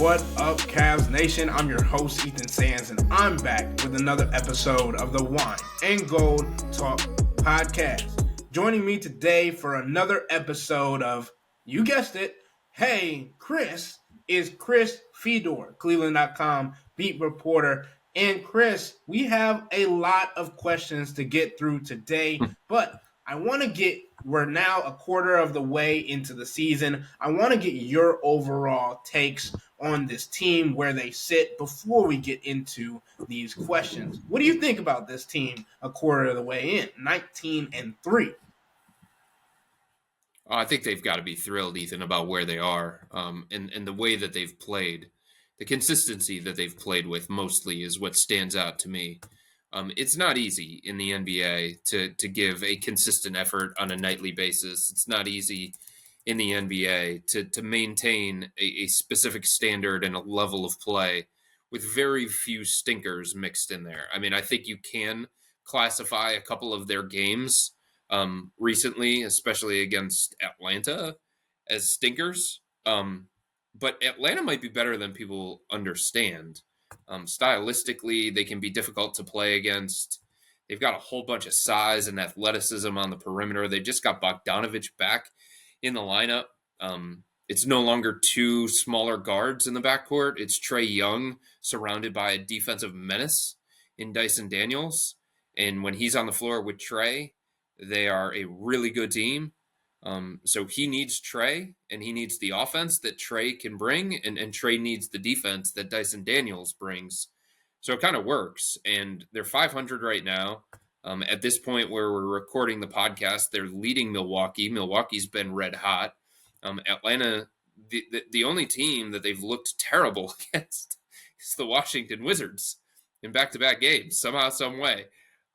What up, Cavs Nation? I'm your host, Ethan Sands, and I'm back with another episode of the Wine and Gold Talk podcast. Joining me today for another episode of, you guessed it, Hey Chris, is Chris Fedor, cleveland.com beat reporter. And Chris, we have a lot of questions to get through today, but we're now a quarter of the way into the season. I want to get your overall takes on this team, where they sit, before we get into these questions. What do you think about this team a quarter of the way in, 19-3? I think they've got to be thrilled, Ethan, about where they are, and the way that they've played. The consistency that they've played with mostly is what stands out to me. It's not easy in the NBA to give a consistent effort on a nightly basis. It's not easy in the NBA to maintain a specific standard and a level of play with very few stinkers mixed in there. I mean, I think you can classify a couple of their games recently, especially against Atlanta, as stinkers. But Atlanta might be better than people understand. Stylistically, they can be difficult to play against. They've got a whole bunch of size and athleticism on the perimeter. They just got Bogdanovich back in the lineup. It's no longer two smaller guards in the backcourt. It's Trae Young surrounded by a defensive menace in Dyson Daniels. And when he's on the floor with Trae, they are a really good team. So he needs Trae, and he needs the offense that Trae can bring, and Trae needs the defense that Dyson Daniels brings. So it kind of works. And they're 500 right now. At this point where we're recording the podcast, they're leading Milwaukee. Milwaukee's been red hot. Atlanta, the only team that they've looked terrible against is the Washington Wizards in back-to-back games, somehow, some way.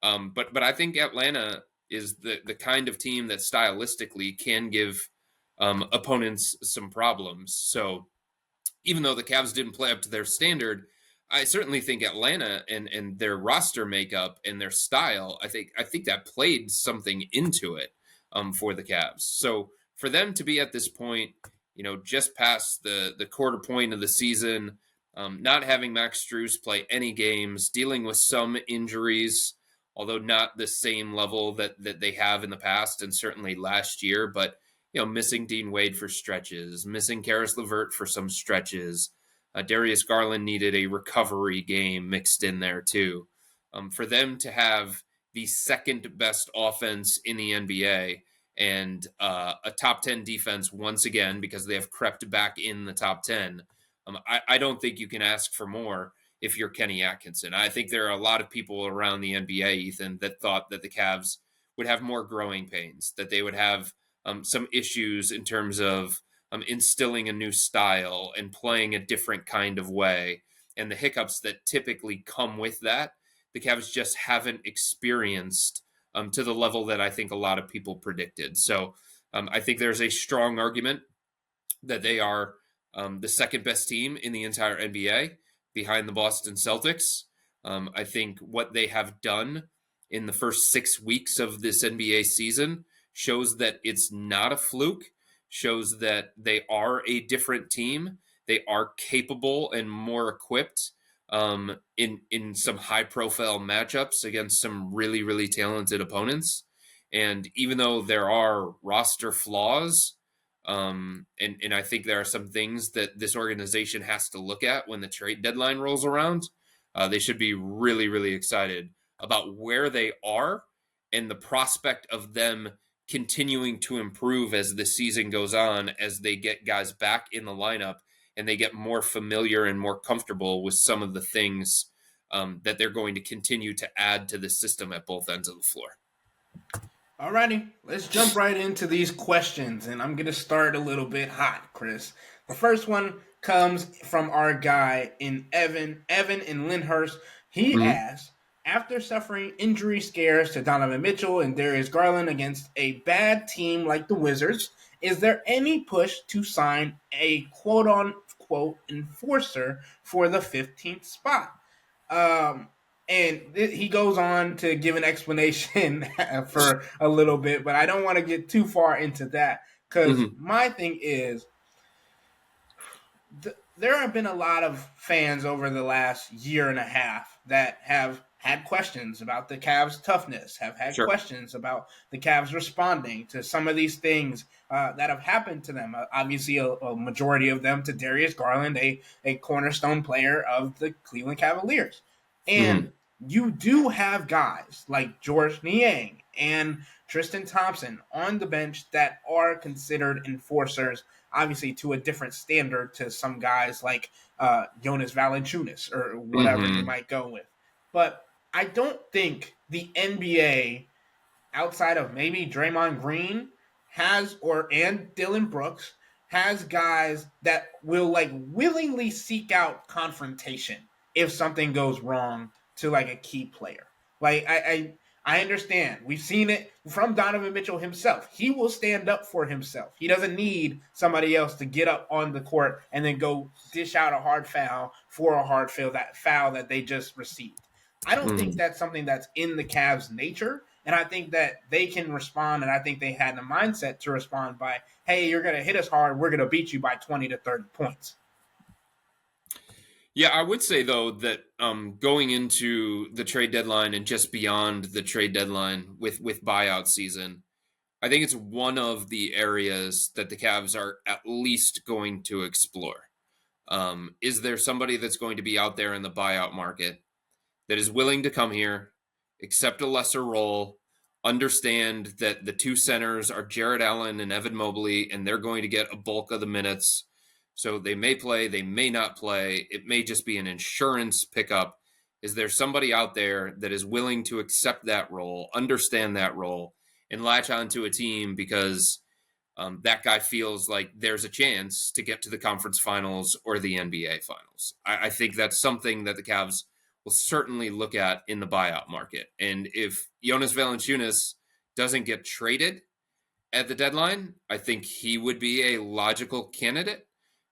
But I think Atlanta is the kind of team that stylistically can give opponents some problems. So even though the Cavs didn't play up to their standard, I certainly think Atlanta and their roster makeup and their style, I think that played something into it for the Cavs. So for them to be at this point, just past the quarter point of the season, not having Max Strus play any games, dealing with some injuries, although not the same level that they have in the past and certainly last year, but missing Dean Wade for stretches, missing Karis LeVert for some stretches. Darius Garland needed a recovery game mixed in there too. For them to have the second best offense in the NBA and a top 10 defense once again, because they have crept back in the top 10, I don't think you can ask for more if you're Kenny Atkinson. I think there are a lot of people around the NBA, Ethan, that thought that the Cavs would have more growing pains, that they would have some issues in terms of instilling a new style and playing a different kind of way. And the hiccups that typically come with that, the Cavs just haven't experienced to the level that I think a lot of people predicted. So I think there's a strong argument that they are the second best team in the entire NBA behind the Boston Celtics. I think what they have done in the first 6 weeks of this NBA season shows that it's not a fluke, shows that they are a different team. They are capable and more equipped in some high-profile matchups against some really, really talented opponents. And even though there are roster flaws, and I think there are some things that this organization has to look at when the trade deadline rolls around, they should be really, really excited about where they are and the prospect of them continuing to improve as the season goes on, as they get guys back in the lineup and they get more familiar and more comfortable with some of the things that they're going to continue to add to the system at both ends of the floor. Alrighty, let's jump right into these questions, and I'm going to start a little bit hot, Chris. The first one comes from our guy in Evan in Lyndhurst. He asked, after suffering injury scares to Donovan Mitchell and Darius Garland against a bad team like the Wizards, is there any push to sign a quote-unquote enforcer for the 15th spot? And he goes on to give an explanation for a little bit, but I don't want to get too far into that, because my thing is, there have been a lot of fans over the last year and a half that have had questions about the Cavs' toughness, have had Sure. questions about the Cavs responding to some of these things that have happened to them. Obviously, a majority of them to Darius Garland, a cornerstone player of the Cleveland Cavaliers. Hmm. And you do have guys like George Niang and Tristan Thompson on the bench that are considered enforcers, obviously to a different standard to some guys like Jonas Valanciunas or whatever you Hmm. might go with. But I don't think the NBA, outside of maybe Draymond Green, has or and Dylan Brooks has guys that will like willingly seek out confrontation if something goes wrong to like a key player. Like I understand. We've seen it from Donovan Mitchell himself. He will stand up for himself. He doesn't need somebody else to get up on the court and then go dish out a hard foul for a hard foul that they just received. I don't think Hmm. that's something that's in the Cavs' nature. And I think that they can respond, and I think they had the mindset to respond by, hey, you're going to hit us hard. We're going to beat you by 20 to 30 points. Yeah, I would say though that going into the trade deadline and just beyond the trade deadline with buyout season, I think it's one of the areas that the Cavs are at least going to explore. Is there somebody that's going to be out there in the buyout market that is willing to come here, accept a lesser role, understand that the two centers are Jared Allen and Evan Mobley, and they're going to get a bulk of the minutes. So they may play, they may not play. It may just be an insurance pickup. Is there somebody out there that is willing to accept that role, understand that role, and latch onto a team because that guy feels like there's a chance to get to the conference finals or the NBA finals? I think that's something that the Cavs will certainly look at in the buyout market. And if Jonas Valanciunas doesn't get traded at the deadline, I think he would be a logical candidate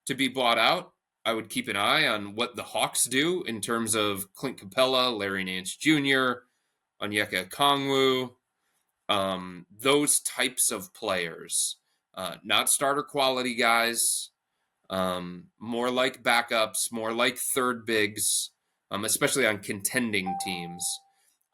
to be bought out. I would keep an eye on what the Hawks do in terms of Clint Capella, Larry Nance Jr., Onyeka Okongwu, those types of players, not starter quality guys, more like backups, more like third bigs, especially on contending teams.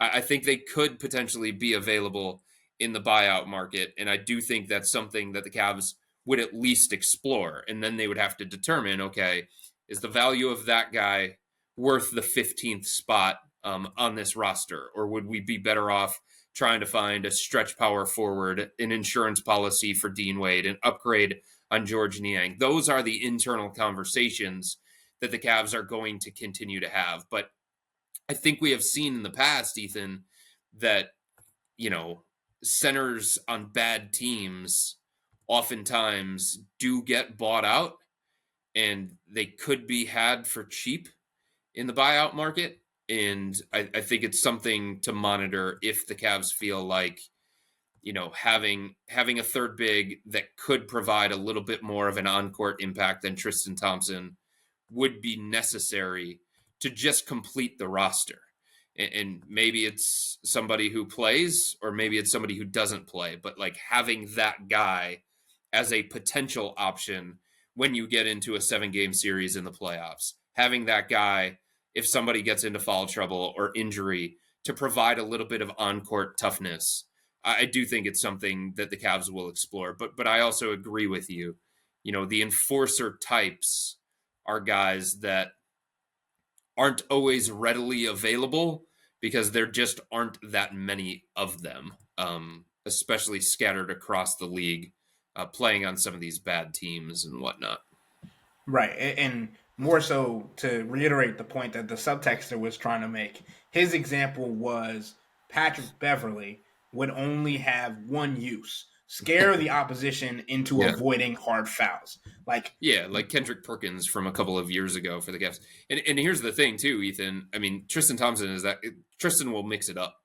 I think they could potentially be available in the buyout market, and I do think that's something that the Cavs would at least explore. And then they would have to determine, okay, is the value of that guy worth the 15th spot on this roster, or would we be better off trying to find a stretch power forward, an insurance policy for Dean Wade, an upgrade on George Niang? Those are the internal conversations that the Cavs are going to continue to have. But I think we have seen in the past, Ethan, that, you know, centers on bad teams oftentimes do get bought out, and they could be had for cheap in the buyout market. And I think it's something to monitor if the Cavs feel like, you know, having a third big that could provide a little bit more of an on-court impact than Tristan Thompson would be necessary to just complete the roster. And maybe it's somebody who plays, or maybe it's somebody who doesn't play, but like having that guy as a potential option when you get into a 7-game series in the playoffs, having that guy, if somebody gets into foul trouble or injury, to provide a little bit of on-court toughness. I do think it's something that the Cavs will explore, but I also agree with you. You know, the enforcer types are guys that aren't always readily available because there just aren't that many of them, especially scattered across the league, playing on some of these bad teams and whatnot. Right. And more so to reiterate the point that the subtexter was trying to make, his example was Patrick Beverly would only have one use: scare the opposition into Yeah. avoiding hard fouls. Like, Yeah, like Kendrick Perkins from a couple of years ago for the Cavs. And here's the thing too, Ethan. I mean, Tristan Thompson is that Tristan will mix it up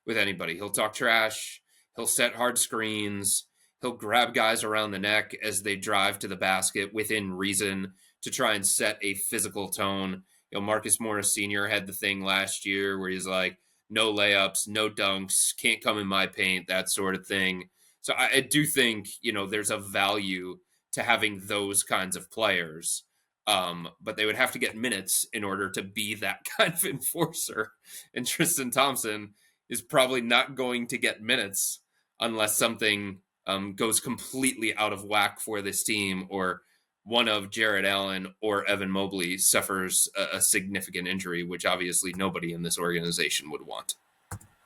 with anybody. He'll talk trash. He'll set hard screens. He'll grab guys around the neck as they drive to the basket within reason to try and set a physical tone. You know, Marcus Morris Sr. had the thing last year where he's like, no layups, no dunks, can't come in my paint, that sort of thing. So I do think, you know, there's a value to having those kinds of players. But they would have to get minutes in order to be that kind of enforcer. And Tristan Thompson is probably not going to get minutes unless something goes completely out of whack for this team, or one of Jared Allen or Evan Mobley suffers a significant injury, which obviously nobody in this organization would want.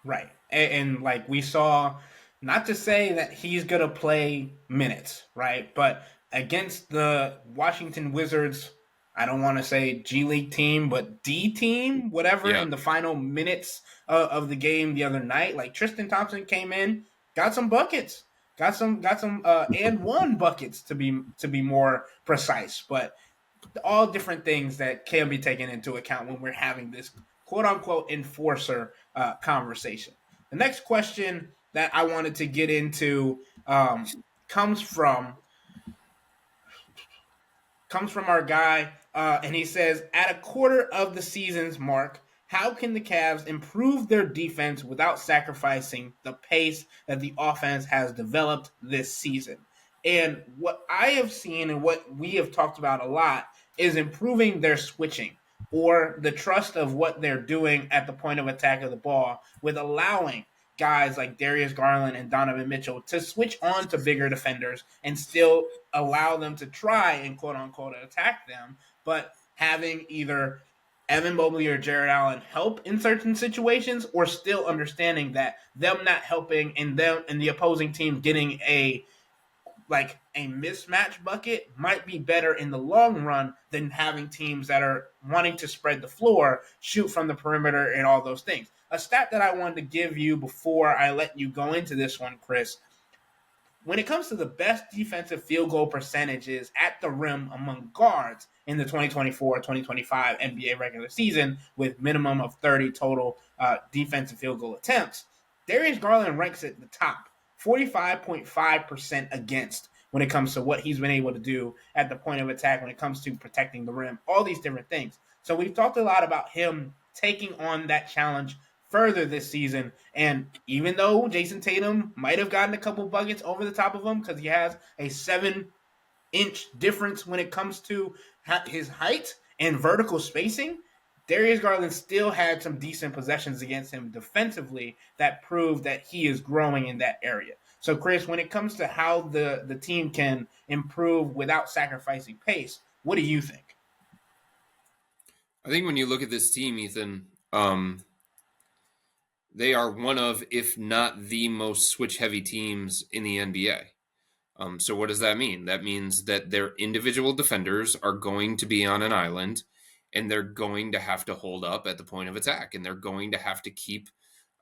Right. And like we saw, not to say that he's going to play minutes, right? But against the Washington Wizards, I don't want to say G League team, but D team, whatever, Yeah. in the final minutes of the game the other night, like Tristan Thompson came in, got some buckets, and one buckets to be more precise. But all different things that can be taken into account when we're having this quote unquote enforcer conversation. The next question that I wanted to get into comes from our guy, and he says, at a quarter of the season's mark, how can the Cavs improve their defense without sacrificing the pace that the offense has developed this season? And what I have seen and what we have talked about a lot is improving their switching, or the trust of what they're doing at the point of attack of the ball, with allowing guys like Darius Garland and Donovan Mitchell to switch on to bigger defenders and still allow them to try and quote unquote attack them, but having either Evan Mobley or Jared Allen help in certain situations, or still understanding that them not helping and them and the opposing team getting a mismatch bucket might be better in the long run than having teams that are wanting to spread the floor, shoot from the perimeter, and all those things. A stat that I wanted to give you before I let you go into this one, Chris, when it comes to the best defensive field goal percentages at the rim among guards in the 2024-2025 NBA regular season, with minimum of 30 total defensive field goal attempts, Darius Garland ranks at the top, 45.5% against, when it comes to what he's been able to do at the point of attack, when it comes to protecting the rim, all these different things. So we've talked a lot about him taking on that challenge further this season. And even though Jason Tatum might have gotten a couple buckets over the top of him because he has a 7-inch difference when it comes to his height and vertical spacing, Darius Garland still had some decent possessions against him defensively that proved that he is growing in that area. So, Chris, when it comes to how the team can improve without sacrificing pace, what do you think? I think when you look at this team, Ethan, they are one of, if not the most switch-heavy teams in the NBA. So what does that mean? That means that their individual defenders are going to be on an island, and they're going to have to hold up at the point of attack, and they're going to have to keep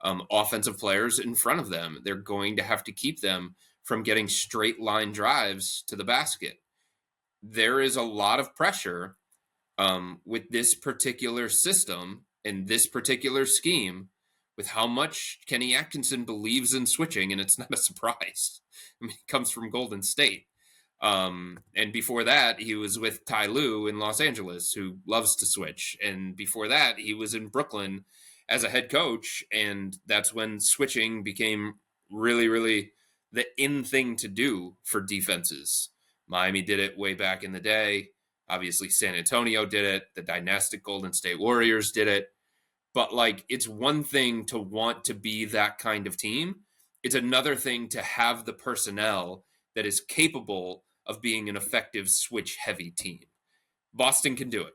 offensive players in front of them. They're going to have to keep them from getting straight line drives to the basket. There is a lot of pressure with this particular system and this particular scheme, with how much Kenny Atkinson believes in switching, and it's not a surprise. I mean, he comes from Golden State. And before that, he was with Ty Lue in Los Angeles, who loves to switch. And before that, he was in Brooklyn as a head coach, and that's when switching became really, really the in thing to do for defenses. Miami did it way back in the day. Obviously, San Antonio did it. The dynastic Golden State Warriors did it. But, like, it's one thing to want to be that kind of team. It's another thing to have the personnel that is capable of being an effective switch-heavy team. Boston can do it.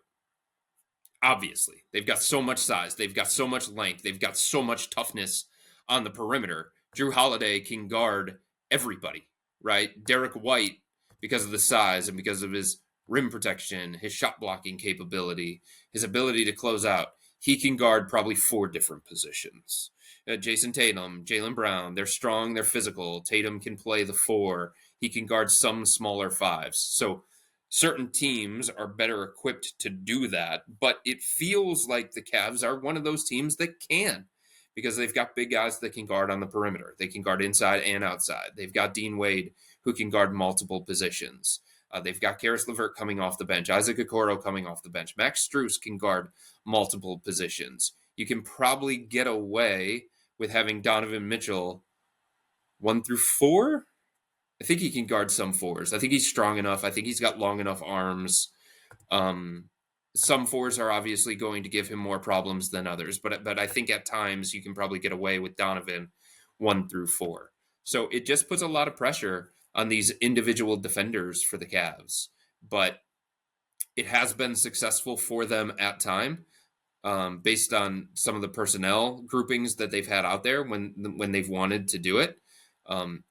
Obviously. They've got so much size. They've got so much length. They've got so much toughness on the perimeter. Drew Holiday can guard everybody, right? Derek White, because of the size and because of his rim protection, his shot blocking capability, his ability to close out, he can guard probably 4 different positions. Jason Tatum, Jaylen Brown, they're strong, they're physical. Tatum can play the 4. He can guard some smaller 5s. So certain teams are better equipped to do that, but it feels like the Cavs are one of those teams that can, because they've got big guys that can guard on the perimeter. They can guard inside and outside. They've got Dean Wade, who can guard multiple positions. They've got Karis LeVert coming off the bench, Isaac Okoro coming off the bench. Max Strus can guard multiple positions. You can probably get away with having Donovan Mitchell 1 through 4. I think he can guard some 4s. I think he's strong enough. I think he's got long enough arms. Some fours are obviously going to give him more problems than others, but I think at times you can probably get away with Donovan 1 through 4. So it just puts a lot of pressure on these individual defenders for the Cavs. But it has been successful for them at time, based on some of the personnel groupings that they've had out there when they've wanted to do it.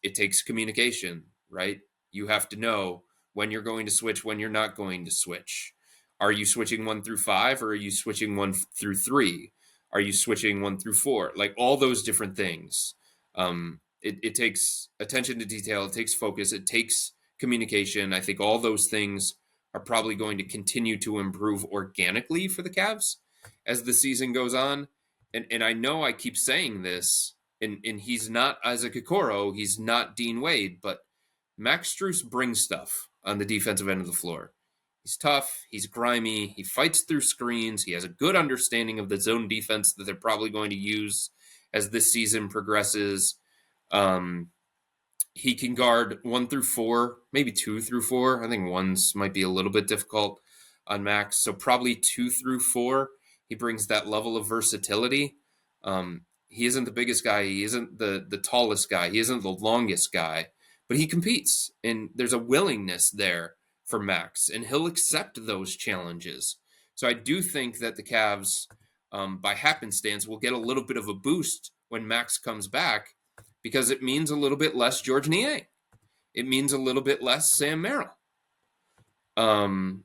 It takes communication, right? You have to know when you're going to switch, when you're not going to switch. Are you switching 1 through 5, or are you switching 1 through 3? Are you switching 1 through 4? Like all those different things. It takes attention to detail. It takes focus. It takes communication. I think all those things are probably going to continue to improve organically for the Cavs as the season goes on. And I know I keep saying this, and he's not Isaac Okoro, he's not Dean Wade, but Max Strus brings stuff on the defensive end of the floor. He's tough, he's grimy, he fights through screens, he has a good understanding of the zone defense that they're probably going to use as this season progresses. He can guard 1 through 4, maybe 2 through 4. I think ones might be a little bit difficult on Max. So probably 2 through 4. He brings that level of versatility. He isn't the biggest guy. He isn't the tallest guy. He isn't the longest guy, but he competes. And there's a willingness there for Max, and he'll accept those challenges. So I do think that the Cavs, by happenstance, will get a little bit of a boost when Max comes back, because it means a little bit less George Niang. It means a little bit less Sam Merrill. And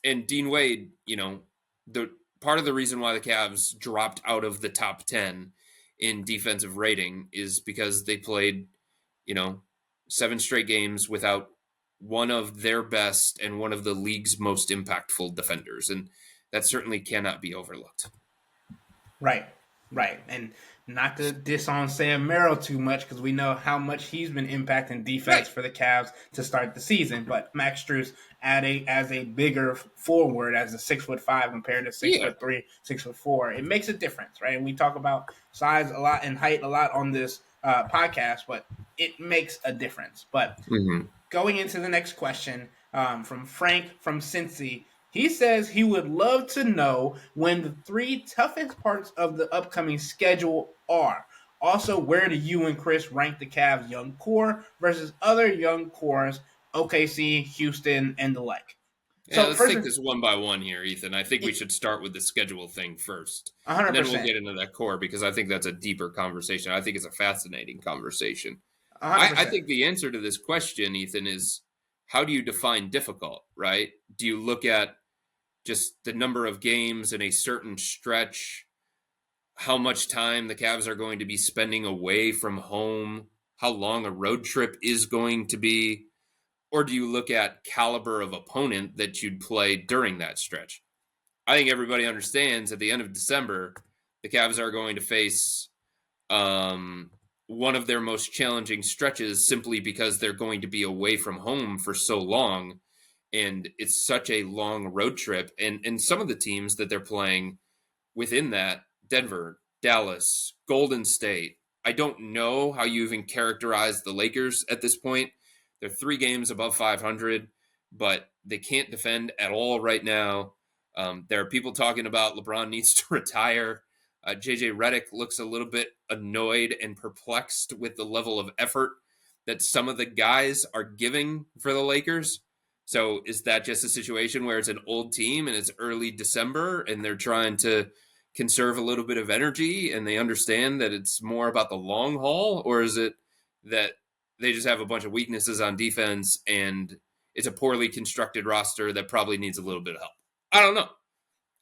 Dean Wade, the part of the reason why the Cavs dropped out of the top 10 in defensive rating is because they played, 7 straight games without one of their best and one of the league's most impactful defenders. And that certainly cannot be overlooked. Right. And not to diss on Sam Merrill too much, because we know how much he's been impacting defense for the Cavs to start the season. But Max Strus as a bigger forward, as a 6'5" compared to 6'3", 6'4", it makes a difference, right? And we talk about size a lot and height a lot on this podcast, but it makes a difference. But going into the next question, from Frank from Cincy. He says he would love to know when the 3 toughest parts of the upcoming schedule are. Also, where do you and Chris rank the Cavs' young core versus other young cores, OKC, Houston, and the like? Yeah, so let's take this one by one here, Ethan. I think we should start with the schedule thing first. 100%. And then we'll get into that core, because I think that's a deeper conversation. I think it's a fascinating conversation. I think the answer to this question, Ethan, is how do you define difficult, right? Do you look at just the number of games in a certain stretch, how much time the Cavs are going to be spending away from home, how long a road trip is going to be? Or do you look at caliber of opponent that you'd play during that stretch? I think everybody understands at the end of December, the Cavs are going to face one of their most challenging stretches, simply because they're going to be away from home for so long. And it's such a long road trip. And some of the teams that they're playing within that, Denver, Dallas, Golden State, I don't know how you even characterize the Lakers at this point. They're 3 games above 500, but they can't defend at all right now. There are people talking about LeBron needs to retire. JJ Redick looks a little bit annoyed and perplexed with the level of effort that some of the guys are giving for the Lakers. So is that just a situation where it's an old team and it's early December and they're trying to conserve a little bit of energy and they understand that it's more about the long haul? Or is it that they just have a bunch of weaknesses on defense and it's a poorly constructed roster that probably needs a little bit of help? I don't know.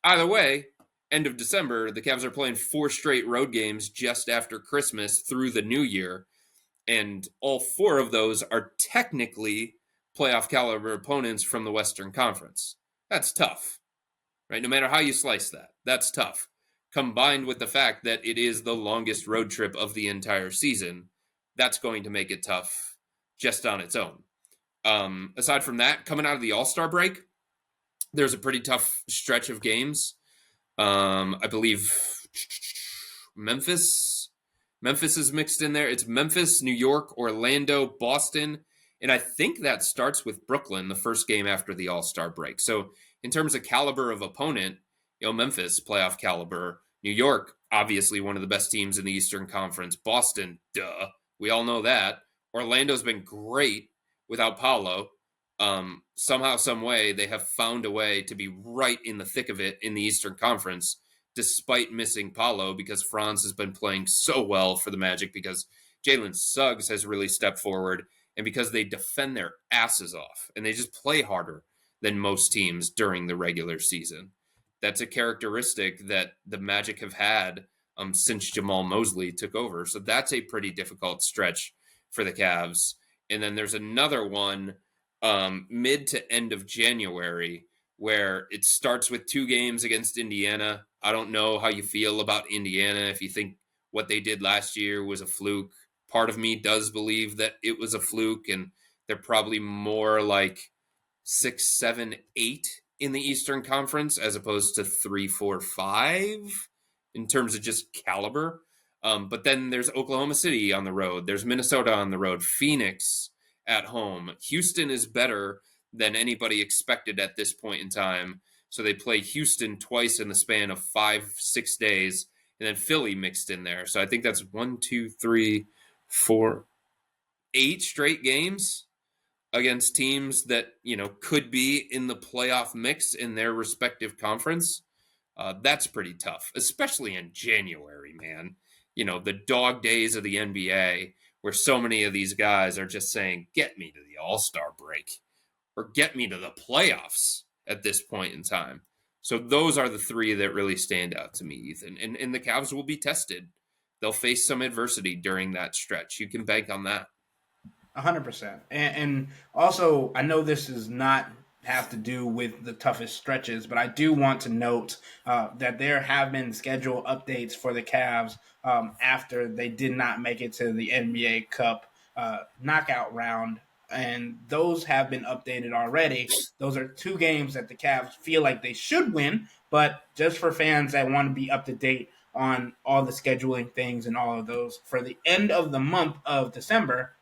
Either way, end of December, the Cavs are playing 4 straight road games just after Christmas through the new year. And all 4 of those are technically playoff caliber opponents from the Western Conference. That's tough, right? No matter how you slice that, that's tough. Combined with the fact that it is the longest road trip of the entire season, that's going to make it tough just on its own. Aside from that, coming out of the All-Star break, there's a pretty tough stretch of games. I believe Memphis is mixed in there. It's Memphis, New York, Orlando, Boston, And I think that starts with Brooklyn, the first game after the All-Star break. So in terms of caliber of opponent, Memphis, playoff caliber. New York, obviously one of the best teams in the Eastern Conference. Boston, duh. We all know that. Orlando's been great without Paolo. Somehow, some way, they have found a way to be right in the thick of it in the Eastern Conference, despite missing Paolo, because Franz has been playing so well for the Magic, because Jalen Suggs has really stepped forward, and because they defend their asses off and they just play harder than most teams during the regular season. That's a characteristic that the Magic have had since Jamal Mosley took over. So that's a pretty difficult stretch for the Cavs. And then there's another one mid to end of January where it starts with 2 games against Indiana. I don't know how you feel about Indiana, if you think what they did last year was a fluke. Part of me does believe that it was a fluke, and they're probably more like 6, 7, 8 in the Eastern Conference as opposed to 3, 4, 5 in terms of just caliber. But then there's Oklahoma City on the road. There's Minnesota on the road. Phoenix at home. Houston is better than anybody expected at this point in time. So they play Houston twice in the span of 5, 6 days, and then Philly mixed in there. So I think that's 1, 2, 3, 4, 8 straight games against teams that, could be in the playoff mix in their respective conference. That's pretty tough, especially in January, man. The dog days of the NBA, where so many of these guys are just saying, get me to the All-Star break or get me to the playoffs at this point in time. So those are the 3 that really stand out to me, Ethan. And the Cavs will be tested. They'll face some adversity during that stretch. You can bank on that. 100%. And also, I know this does not have to do with the toughest stretches, but I do want to note that there have been schedule updates for the Cavs after they did not make it to the NBA Cup knockout round. And those have been updated already. Those are 2 games that the Cavs feel like they should win, but just for fans that want to be up to date on all the scheduling things and all of those, for the end of the month of December,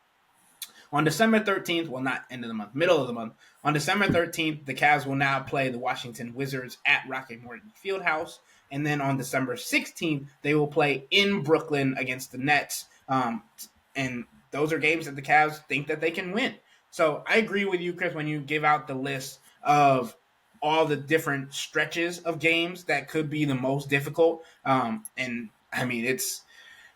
on December 13th, well, not end of the month, middle of the month, on December 13th, the Cavs will now play the Washington Wizards at Rocket Mortgage Fieldhouse. And then on December 16th, they will play in Brooklyn against the Nets. And those are games that the Cavs think that they can win. So I agree with you, Chris, when you give out the list of all the different stretches of games that could be the most difficult. And I mean, it's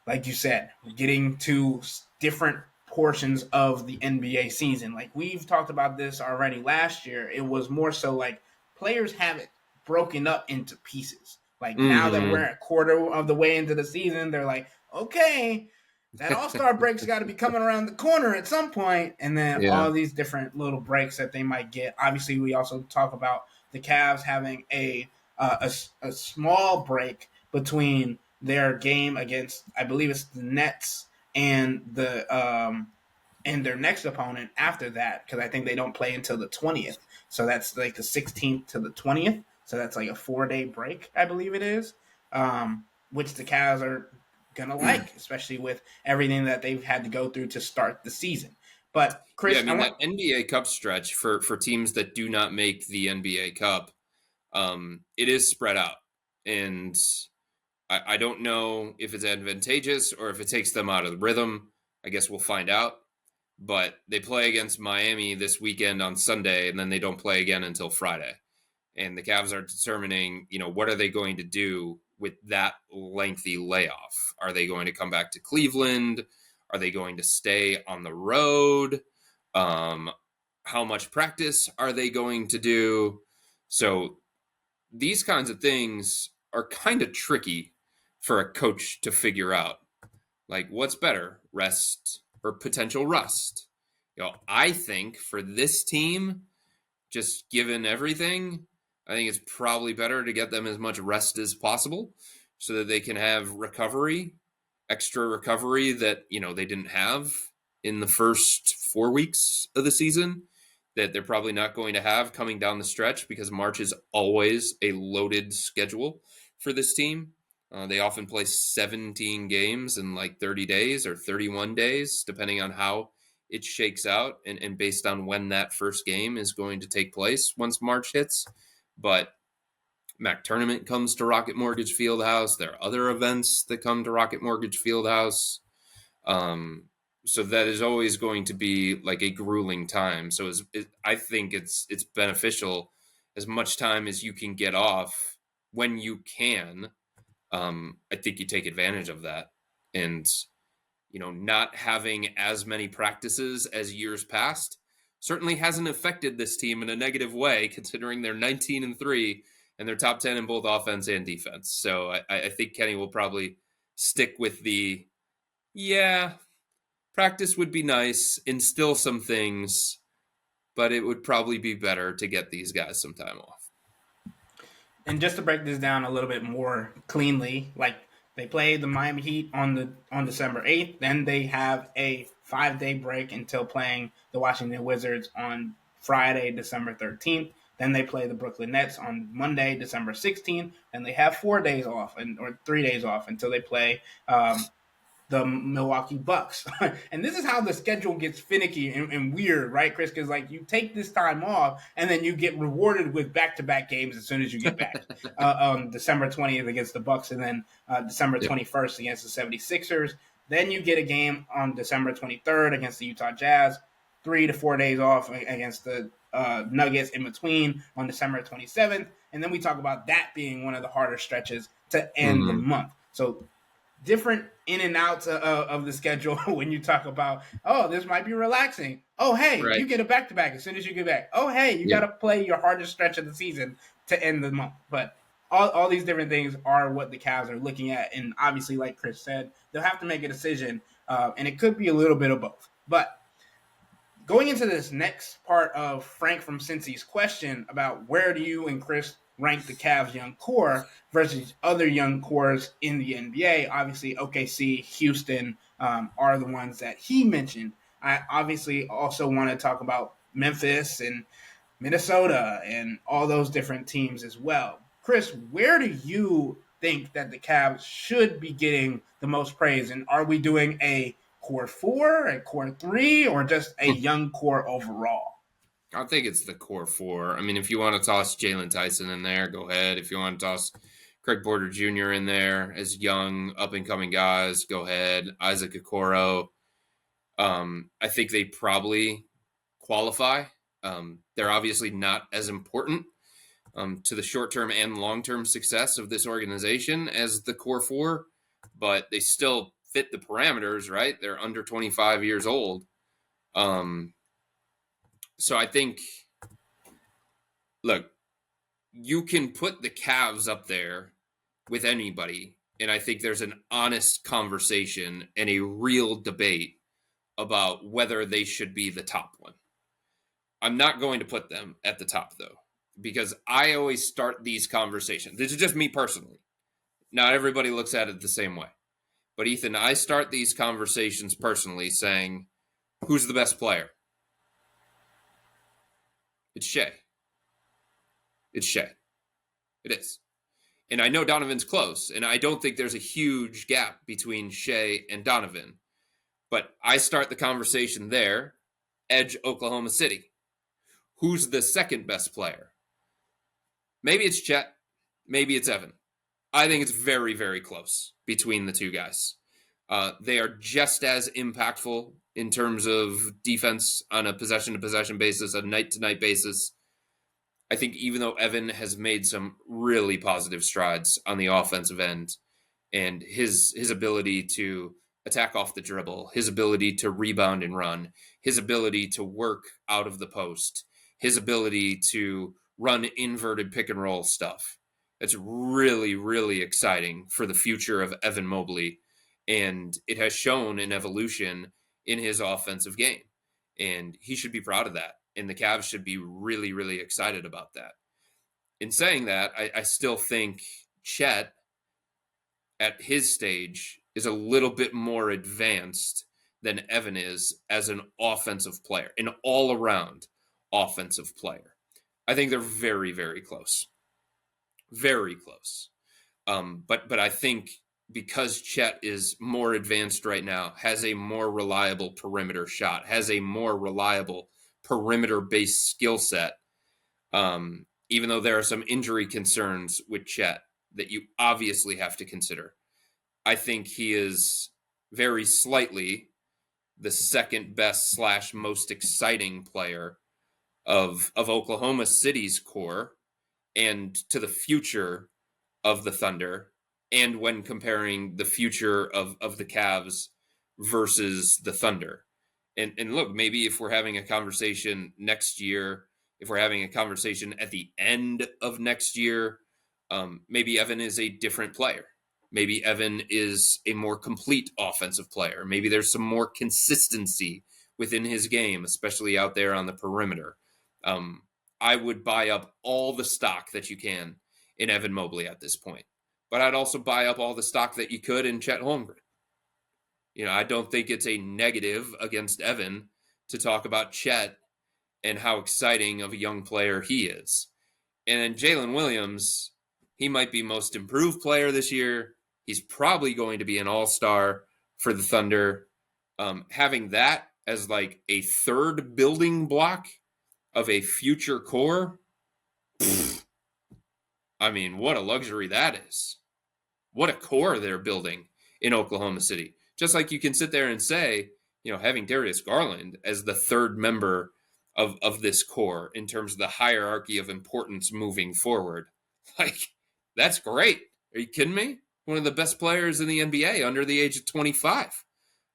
like you said, getting to different portions of the NBA season. Like we've talked about this already last year. It was more so like players have it broken up into pieces. Like now that we're a quarter of the way into the season, they're like, okay, that All-Star break's got to be coming around the corner at some point. And then all these different little breaks that they might get. Obviously, we also talk about the Cavs having a small break between their game against, I believe it's the Nets and their next opponent after that, because I think they don't play until the 20th. So that's like the 16th to the 20th. So that's like a 4-day break, I believe it is, which the Cavs are gonna like, especially with everything that they've had to go through to start the season. But Chris, that NBA Cup stretch for teams that do not make the NBA Cup, it is spread out, and I don't know if it's advantageous or if it takes them out of the rhythm. I guess we'll find out. But they play against Miami this weekend on Sunday, and then they don't play again until Friday. And the Cavs are determining, what are they going to do with that lengthy layoff? Are they going to come back to Cleveland? Are they going to stay on the road? How much practice are they going to do? So these kinds of things are kind of tricky for a coach to figure out. Like, what's better, rest or potential rust? I think for this team, just given everything, I think it's probably better to get them as much rest as possible so that they can have extra recovery that, they didn't have in the first 4 weeks of the season, that they're probably not going to have coming down the stretch, because March is always a loaded schedule for this team. They often play 17 games in like 30 days or 31 days, depending on how it shakes out and based on when that first game is going to take place once March hits. But MAC tournament comes to Rocket Mortgage Fieldhouse. There are other events that come to Rocket Mortgage Fieldhouse. So that is always going to be like a grueling time. So I think it's beneficial as much time as you can get off when you can. I think you take advantage of that, and not having as many practices as years past certainly hasn't affected this team in a negative way, considering they're 19-3 and they're top 10 in both offense and defense. So I think Kenny will probably stick with practice would be nice, instill some things, but it would probably be better to get these guys some time off. And just to break this down a little bit more cleanly, like they play the Miami Heat on December 8th, then they have a 5-day break until playing the Washington Wizards on Friday, December 13th. Then they play the Brooklyn Nets on Monday, December 16th. And they have 4 days off or 3 days off until they play the Milwaukee Bucks. And this is how the schedule gets finicky and weird, right, Chris? Because like you take this time off and then you get rewarded with back-to-back games as soon as you get back. December 20th against the Bucks, and then December 21st against the 76ers. Then you get a game on December 23rd against the Utah Jazz. 3 to 4 days off against the Nuggets in between on December 27th. And then we talk about that being one of the harder stretches to end the month. So different in and outs of the schedule when you talk about, oh, this might be relaxing. Oh, hey, you get a back-to-back as soon as you get back. Oh, hey, you got to play your hardest stretch of the season to end the month. But all these different things are what the Cavs are looking at. And obviously, like Chris said, they'll have to make a decision, and it could be a little bit of both. But going into this next part of Frank from Cincy's question about where do you and Chris rank the Cavs young core versus other young cores in the NBA, obviously OKC, Houston are the ones that he mentioned. I obviously also want to talk about Memphis and Minnesota and all those different teams as well. Chris, where do you think that the Cavs should be getting the most praise? And are we doing a core 4, a core 3, or just a young core overall? I think it's the core 4. I mean, if you want to toss Jalen Tyson in there, go ahead. If you want to toss Craig Porter Jr. in there as young, up-and-coming guys, go ahead. Isaac Okoro. I think they probably qualify. They're obviously not as important to the short-term and long-term success of this organization as the core 4, but they still fit the parameters, right? They're under 25 years old. So I think, look, you can put the Cavs up there with anybody, and I think there's an honest conversation and a real debate about whether they should be the top one. I'm not going to put them at the top, though, because I always start these conversations. This is just me personally. Not everybody looks at it the same way. But, Ethan, I start these conversations personally saying, who's the best player? It's Shea. It's Shea. It is. And I know Donovan's close, and I don't think there's a huge gap between Shea and Donovan. But I start the conversation there. Edge, Oklahoma City. Who's the second best player? Maybe it's Chet. Maybe it's Evan. I think it's very, very close between the two guys. They are just as impactful in terms of defense on a possession-to-possession basis, a night-to-night basis. I think even though Evan has made some really positive strides on the offensive end, and his ability to attack off the dribble, his ability to rebound and run, his ability to work out of the post, his ability to run inverted pick and roll stuff. It's really, really exciting for the future of Evan Mobley. And it has shown an evolution in his offensive game. And he should be proud of that. And the Cavs should be really, really excited about that. In saying that, I still think Chet, at his stage, is a little bit more advanced than Evan is as an offensive player, an all-around offensive player. I think they're very, very close. Very close. But I think because Chet is more advanced right now, has a more reliable perimeter shot, has a more reliable perimeter-based skill set, even though there are some injury concerns with Chet that you obviously have to consider. I think he is very slightly the second best / most exciting player of Oklahoma City's core and to the future of the Thunder, and when comparing the future of the Cavs versus the Thunder. And look, maybe if we're having a conversation next year, if we're having a conversation at the end of next year, maybe Evan is a different player. Maybe Evan is a more complete offensive player. Maybe there's some more consistency within his game, especially out there on the perimeter. I would buy up all the stock that you can in Evan Mobley at this point. But I'd also buy up all the stock that you could in Chet Holmgren. I don't think it's a negative against Evan to talk about Chet and how exciting of a young player he is. And then Jalen Williams, he might be most improved player this year. He's probably going to be an all-star for the Thunder. Having that as like a third building block of a future core, I mean, what a luxury that is. What a core they're building in Oklahoma City. Just like you can sit there and say, having Darius Garland as the third member of this core in terms of the hierarchy of importance moving forward. Like, that's great. Are you kidding me? One of the best players in the NBA under the age of 25.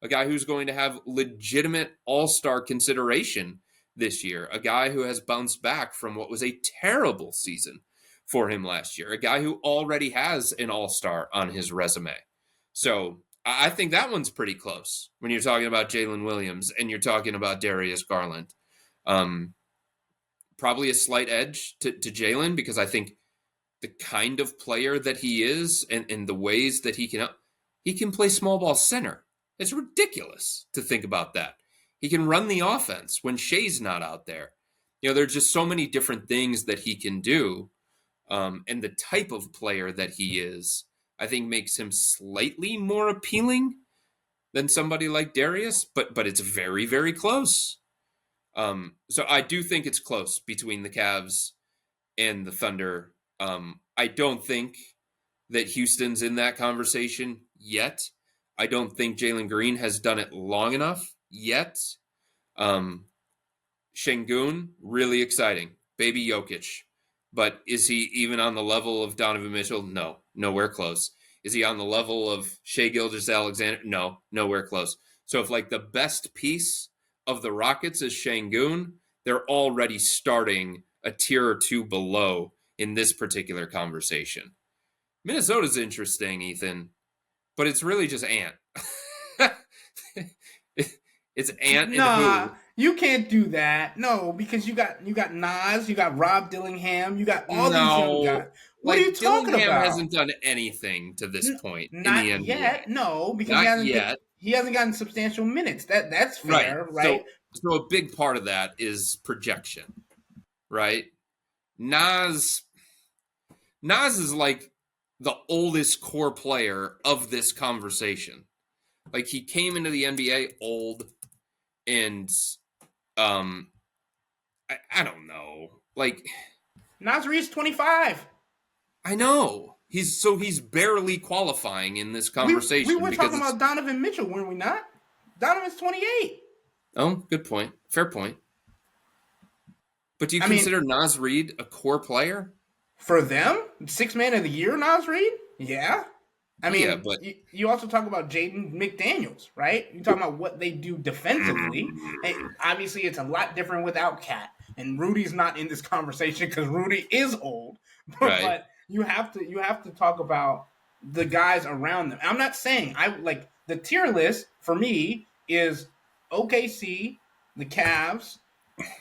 A guy who's going to have legitimate all-star consideration this year. A guy who has bounced back from what was a terrible season for him last year. A guy who already has an all-star on his resume. So I think that one's pretty close when you're talking about Jalen Williams and you're talking about Darius Garland. Probably a slight edge to Jalen because I think the kind of player that he is and the ways that he can play small ball center. It's ridiculous to think about that. He can run the offense when Shea's not out there. There's just so many different things that he can do. And the type of player that he is, I think makes him slightly more appealing than somebody like Darius, but it's very, very close. So I do think it's close between the Cavs and the Thunder. I don't think that Houston's in that conversation yet. I don't think Jalen Green has done it long enough yet. Şengün, really exciting. Baby Jokic. But is he even on the level of Donovan Mitchell? No, nowhere close. Is he on the level of Shai Gilgeous-Alexander? No, nowhere close. So if like the best piece of the Rockets is Şengün, they're already starting a tier or two below in this particular conversation. Minnesota's interesting, Ethan, but it's really just Ant. It's Ant and who? You can't do that. No, because you got Nas, you got Rob Dillingham, you got all these young guys. What are you talking Dillingham about? hasn't done anything to this point in the NBA. Yet, no, because he hasn't gotten substantial minutes. That's fair, right? So a big part of that is projection, right? Nas is like the oldest core player of this conversation. Like he came into the NBA old, and I don't know. Like Nas Reed's 25. I know. He's barely qualifying in this conversation. We were talking about Donovan Mitchell, were we not? Donovan's 28. Oh, good point. Fair point. But do you consider Nas Reed a core player? For them? 6th man of the year, Nas Reed? Yeah. I mean, yeah, but you also talk about Jaden McDaniels, right? You talk about what they do defensively. And obviously, it's a lot different without Cat. And Rudy's not in this conversation because Rudy is old. Right. But you have to talk about the guys around them. I'm not saying the tier list for me is OKC, the Cavs,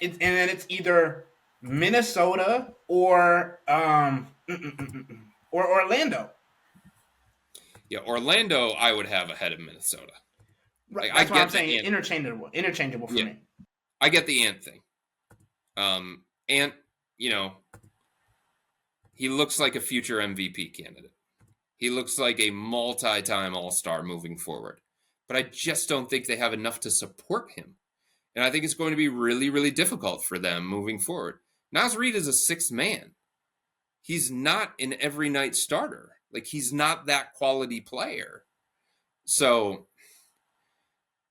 and then it's either Minnesota or Orlando. Yeah, Orlando I would have ahead of Minnesota. Right, that's what I'm saying. Interchangeable for me. I get the Ant thing. Ant, he looks like a future MVP candidate. He looks like a multi-time All-Star moving forward. But I just don't think they have enough to support him. And I think it's going to be really, really difficult for them moving forward. Naz Reid is a sixth man. He's not an every night starter. Like, he's not that quality player. So,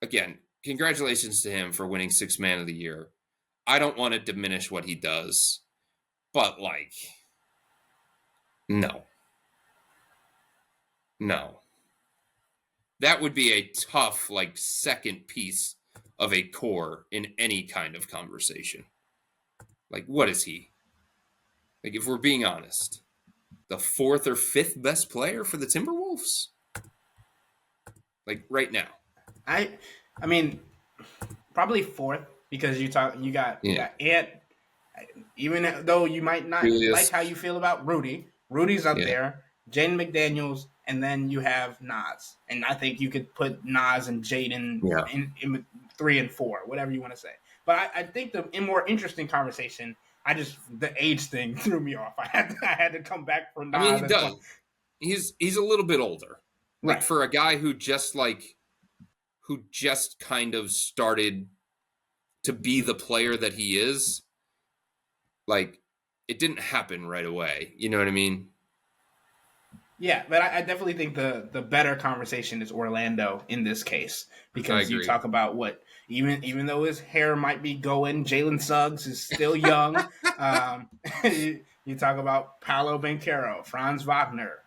again, congratulations to him for winning Sixth Man of the Year. I don't want to diminish what he does, but, like, no. That would be a tough, like, second piece of a core in any kind of conversation. Like, what is he? Like, if we're being honest, the fourth or fifth best player for the Timberwolves? Like, right now. I mean, probably fourth, because you got Ant. Even though you might not like how you feel about Rudy's up there. Jaden McDaniels, and then you have Nas. And I think you could put Nas and Jaden in 3 and 4, whatever you want to say. But I think the more interesting conversation, the age thing threw me off. I had to come back for Nas. I mean, he does. He's a little bit older. Like, for a guy who just kind of started to be the player that he is, like, it didn't happen right away. You know what I mean? Yeah, but I definitely think the better conversation is Orlando in this case, because you talk about what even though his hair might be going, Jalen Suggs is still young. You talk about Paolo Banchero, Franz Wagner,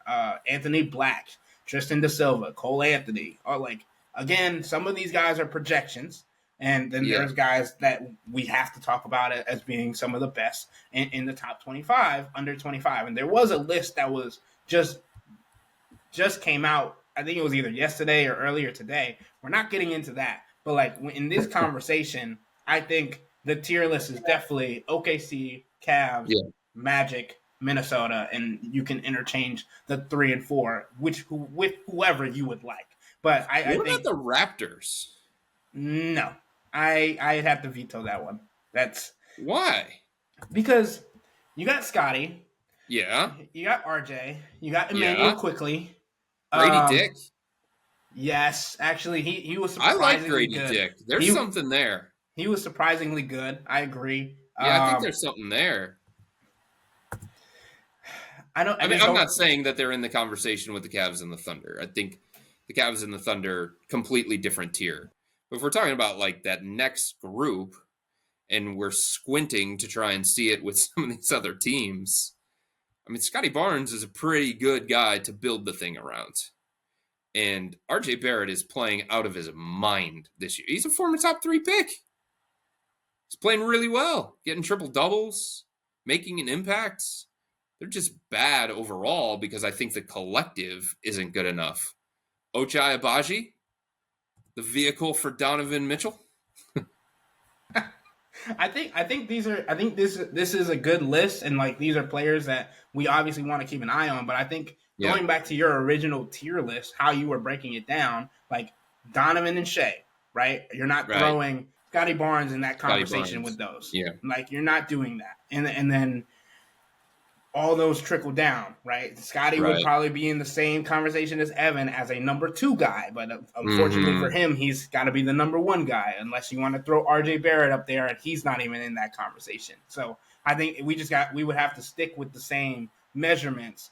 Anthony Black, Tristan Da Silva, Cole Anthony. Or, like, again, some of these guys are projections, and then there's guys that we have to talk about as being some of the best in the top 25, under 25. And there was a list that was just came out. I think it was either yesterday or earlier today. We're not getting into that, but, like, in this conversation, I think the tier list is definitely OKC, Cavs, Magic, Minnesota, and you can interchange the 3 and 4, with whoever you would like. But I what think about the Raptors? No, I'd have to veto that one. That's why? Because you got Scotty, you got RJ, you got Emmanuel quickly. Grady Dick. Yes, actually, he was surprisingly I like Grady good. Dick. There's something there. He was surprisingly good. I agree. Yeah, I think there's something there. I'm not saying that they're in the conversation with the Cavs and the Thunder. I think the Cavs and the Thunder, completely different tier. But if we're talking about, like, that next group, and we're squinting to try and see it with some of these other teams, I mean, Scotty Barnes is a pretty good guy to build the thing around. And RJ Barrett is playing out of his mind this year. He's a former top 3 pick. He's playing really well, getting triple doubles, making an impact. They're just bad overall because I think the collective isn't good enough. Ochai Agbaji, the vehicle for Donovan Mitchell. I think this is a good list, and, like, these are players that we obviously want to keep an eye on. But I think going back to your original tier list, how you were breaking it down, like Donovan and Shea, right? You're not throwing Scotty Barnes in that conversation with those. Yeah, like, you're not doing that, and then all those trickle down, right? Scotty would probably be in the same conversation as Evan as a number 2 guy, but unfortunately for him, he's got to be the number 1 guy, unless you want to throw RJ Barrett up there, and he's not even in that conversation. So I think we would have to stick with the same measurements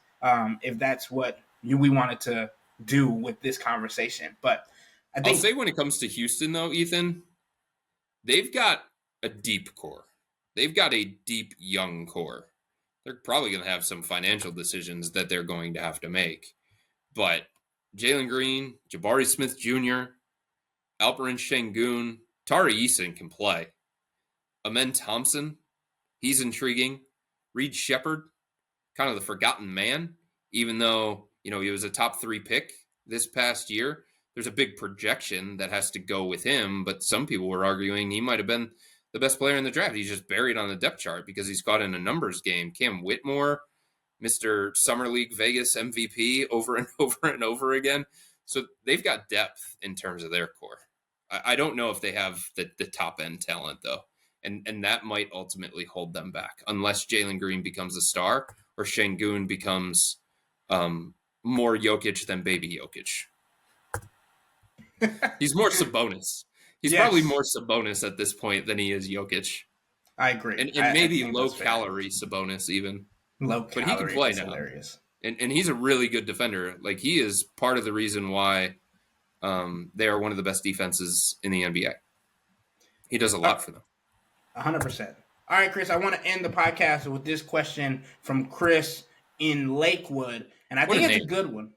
if that's what we wanted to do with this conversation. But I'll say, when it comes to Houston, though, Ethan, they've got a deep core. They've got a deep young core. They're probably going to have some financial decisions that they're going to have to make. But Jalen Green, Jabari Smith Jr., Alperen Şengün, Tari Eason can play. Amen Thompson, he's intriguing. Reed Shepherd, kind of the forgotten man, even though, he was a top 3 pick this past year. There's a big projection that has to go with him, but some people were arguing he might have been the best player in the draft. He's just buried on the depth chart because he's caught in a numbers game. Cam Whitmore, Mr. Summer League Vegas MVP over and over and over again. So they've got depth in terms of their core. I don't know if they have the top end talent, though. And that might ultimately hold them back unless Jalen Green becomes a star or Şengün becomes more Jokic than baby Jokic. He's more Sabonis. He's probably Yes, more Sabonis at this point than he is Jokic. I agree. And I maybe think low that's fair. calorie Sabonis even. Low But he can calorie play is now. hilarious. And he's a really good defender. Like, he is part of the reason why they are one of the best defenses in the NBA. He does a lot for them. 100%. All right, Chris, I want to end the podcast with this question from Chris in Lakewood, and I What a think it's name. a good one.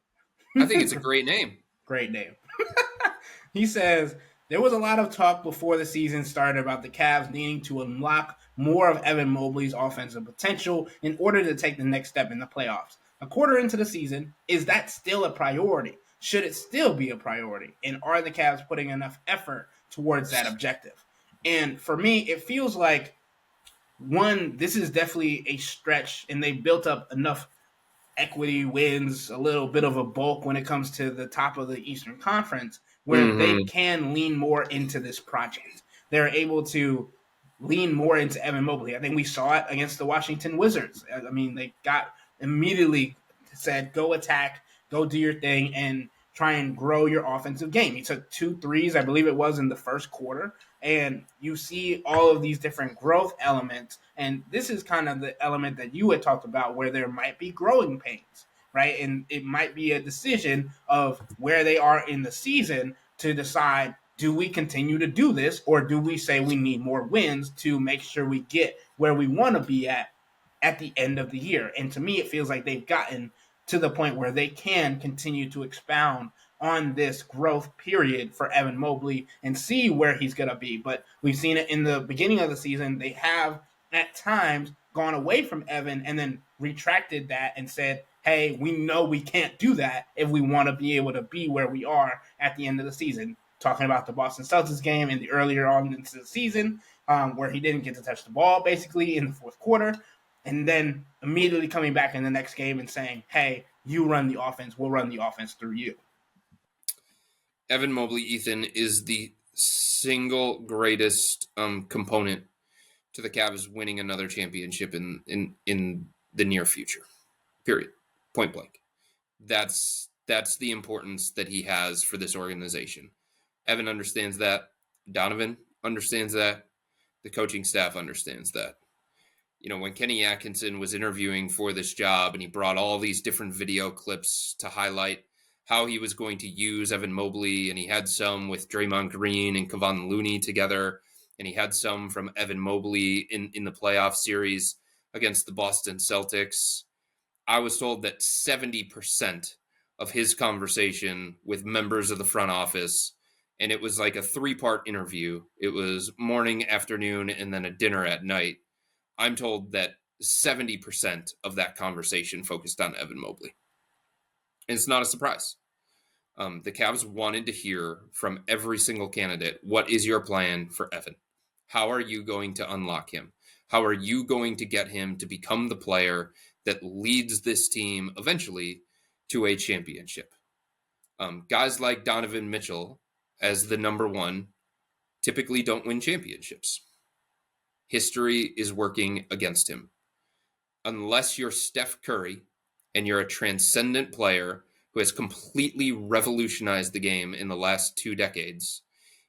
I think it's a great name. Great name. He says, there was a lot of talk before the season started about the Cavs needing to unlock more of Evan Mobley's offensive potential in order to take the next step in the playoffs. A quarter into the season, is that still a priority? Should it still be a priority? And are the Cavs putting enough effort towards that objective? And for me, it feels like, one, this is definitely a stretch, and they built up enough equity wins, a little bit of a bulk when it comes to the top of the Eastern Conference, where they can lean more into this project. They're able to lean more into Evan Mobley. I think we saw it against the Washington Wizards. I mean, they got immediately said, go attack, go do your thing, and try and grow your offensive game. He took 2 threes, I believe it was, in the first quarter. And you see all of these different growth elements. And this is kind of the element that you had talked about where there might be growing pains, right? And it might be a decision of where they are in the season to decide, do we continue to do this, or do we say we need more wins to make sure we get where we want to be at the end of the year? And to me, it feels like they've gotten to the point where they can continue to expound on this growth period for Evan Mobley and see where he's going to be. But we've seen it in the beginning of the season. They have at times gone away from Evan and then retracted that and said, hey, we know we can't do that if we want to be able to be where we are at the end of the season. Talking about the Boston Celtics game and the earlier on into the season, where he didn't get to touch the ball basically in the fourth quarter, and then immediately coming back in the next game and saying, hey, you run the offense, we'll run the offense through you. Evan Mobley, Ethan, is the single greatest component to the Cavs winning another championship in the near future. Period. Point blank. That's the importance that he has for this organization. Evan understands that. Donovan understands that. The coaching staff understands that. You know, when Kenny Atkinson was interviewing for this job and he brought all these different video clips to highlight how he was going to use Evan Mobley, and he had some with Draymond Green and Kevon Looney together, and he had some from Evan Mobley in the playoff series against the Boston Celtics. I was told that 70% of his conversation with members of the front office, and it was like a 3-part interview. It was morning, afternoon, and then a dinner at night. I'm told that 70% of that conversation focused on Evan Mobley. And it's not a surprise. The Cavs wanted to hear from every single candidate, what is your plan for Evan? How are you going to unlock him? How are you going to get him to become the player that leads this team eventually to a championship? Guys like Donovan Mitchell, as the number one, typically don't win championships. History is working against him. Unless you're Steph Curry and you're a transcendent player who has completely revolutionized the game in the last 2 decades,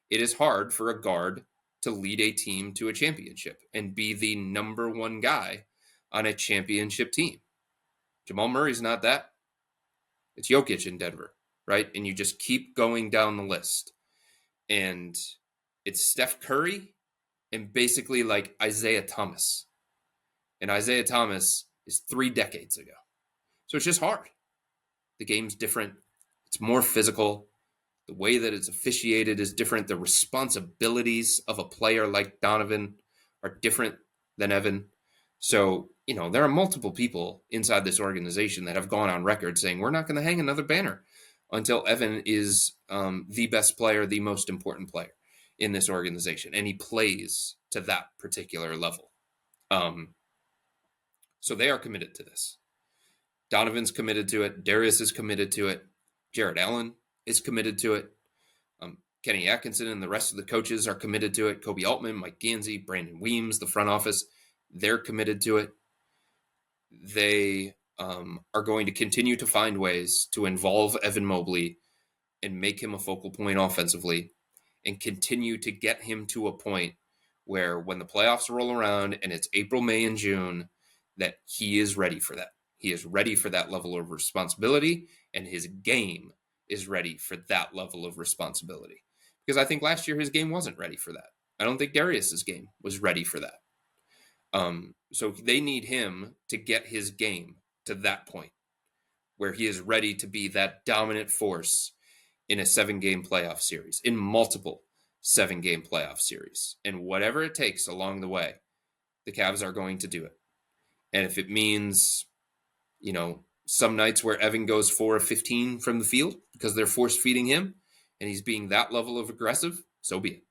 it is hard for a guard to lead a team to a championship and be the number one guy on a championship team. Jamal Murray's not that. It's Jokic in Denver, right? And you just keep going down the list. And it's Steph Curry and basically like Isaiah Thomas. And Isaiah Thomas is 3 decades ago. So it's just hard. The game's different. It's more physical. The way that it's officiated is different. The responsibilities of a player like Donovan are different than Evan. So, you know, there are multiple people inside this organization that have gone on record saying, we're not going to hang another banner until Evan is the best player, the most important player in this organization. And he plays to that particular level. So they are committed to this. Donovan's committed to it. Darius is committed to it. Jared Allen is committed to it. Kenny Atkinson and the rest of the coaches are committed to it. Kobe Altman, Mike Gansey, Brandon Weems, the front office, they're committed to it. They are going to continue to find ways to involve Evan Mobley and make him a focal point offensively and continue to get him to a point where when the playoffs roll around and it's April, May, and June, that he is ready for that. He is ready for that level of responsibility, and his game is ready for that level of responsibility. Because I think last year his game wasn't ready for that. I don't think Darius's game was ready for that. So they need him to get his game to that point where he is ready to be that dominant force in a 7-game playoff series, in multiple 7-game playoff series. And whatever it takes along the way, the Cavs are going to do it. And if it means, some nights where Evan goes 4 of 15 from the field because they're force feeding him and he's being that level of aggressive, so be it.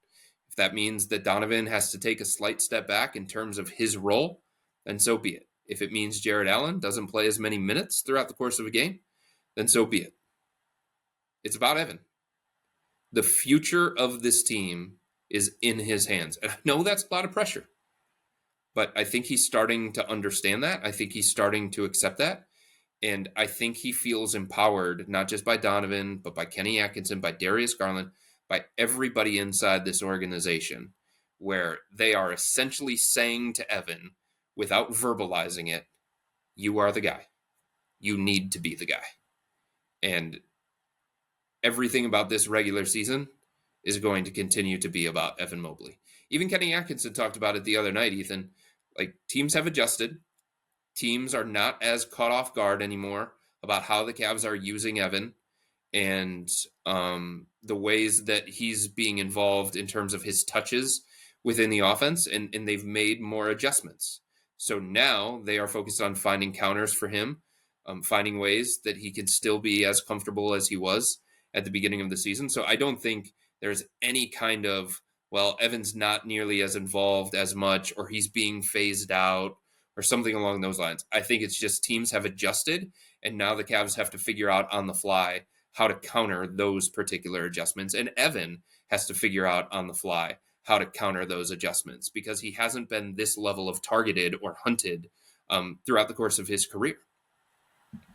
If that means that Donovan has to take a slight step back in terms of his role, then so be it. If it means Jared Allen doesn't play as many minutes throughout the course of a game, then so be it. It's about Evan. The future of this team is in his hands. And I know that's a lot of pressure, but I think he's starting to understand that. I think he's starting to accept that. And I think he feels empowered, not just by Donovan, but by Kenny Atkinson, by Darius Garland, by everybody inside this organization, where they are essentially saying to Evan, without verbalizing it, you are the guy. You need to be the guy. And everything about this regular season is going to continue to be about Evan Mobley. Even Kenny Atkinson talked about it the other night, Ethan. Like, teams have adjusted. Teams are not as caught off guard anymore about how the Cavs are using Evan and the ways that he's being involved in terms of his touches within the offense, and they've made more adjustments. So now they are focused on finding counters for him, finding ways that he can still be as comfortable as he was at the beginning of the season. So I don't think there's any kind of, well, Evan's not nearly as involved as much, or he's being phased out, or something along those lines. I think it's just teams have adjusted, and now the Cavs have to figure out on the fly how to counter those particular adjustments. And Evan has to figure out on the fly how to counter those adjustments because he hasn't been this level of targeted or hunted throughout the course of his career.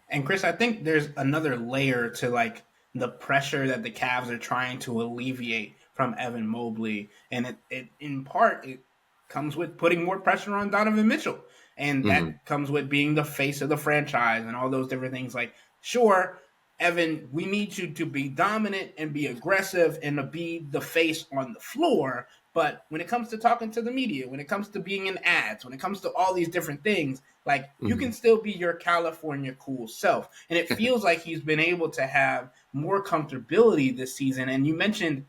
And Chris, I think there's another layer to like the pressure that the Cavs are trying to alleviate from Evan Mobley. And it in part, it comes with putting more pressure on Donovan Mitchell. And that comes with being the face of the franchise and all those different things. Like, sure, Evan, we need you to be dominant and be aggressive and to be the face on the floor. But when it comes to talking to the media, when it comes to being in ads, when it comes to all these different things, like you can still be your California cool self. And it feels like he's been able to have more comfortability this season. And you mentioned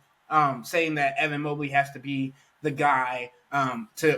saying that Evan Mobley has to be the guy